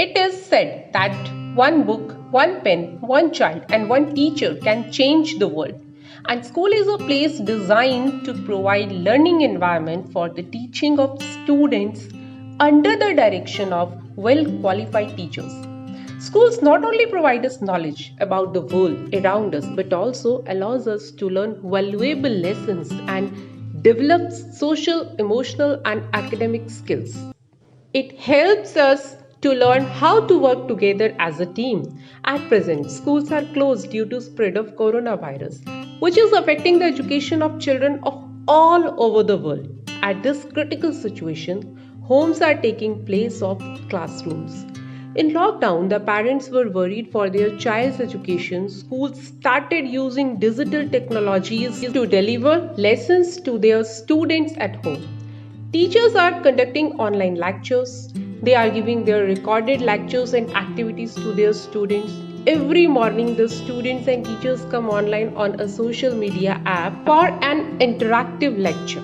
It is said that one book, one pen, one child, and one teacher can change the world. And school is a place designed to provide learning environment for the teaching of students under the direction of well-qualified teachers. Schools not only provide us knowledge about the world around us, but also allows us to learn valuable lessons and develop social, emotional, and academic skills. It helps us to learn how to work together as a team. At present, schools are closed due to spread of coronavirus, which is affecting the education of children of all over the world. At this critical situation, homes are taking place of classrooms. In lockdown, the parents were worried for their child's education. Schools started using digital technologies to deliver lessons to their students at home. Teachers are conducting online lectures. They are giving their recorded lectures and activities to their students. Every morning, the students and teachers come online on a social media app for an interactive lecture.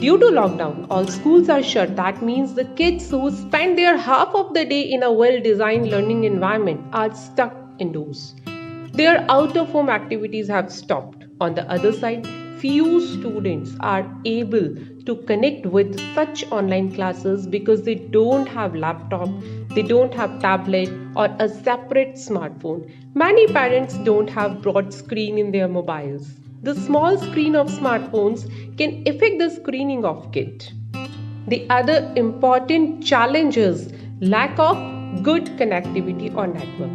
Due to lockdown, all schools are shut. That means the kids who spend their half of the day in a well-designed learning environment are stuck indoors. Their out-of-home activities have stopped. On the other side, few students are able to connect with such online classes because they don't have laptop, they don't have tablet or a separate smartphone. Many parents don't have broad screen in their mobiles. The small screen of smartphones can affect the screening of kid. The other important challenge is lack of good connectivity or network.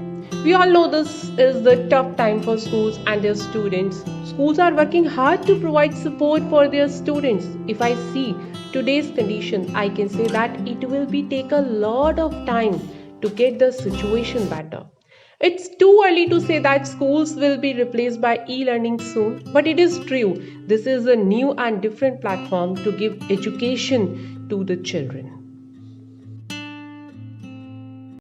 We all know this is the tough time for schools and their students. Schools are working hard to provide support for their students. If I see today's condition, I can say that it will take a lot of time to get the situation better. It's too early to say that schools will be replaced by e-learning soon, but it is true. This is a new and different platform to give education to the children.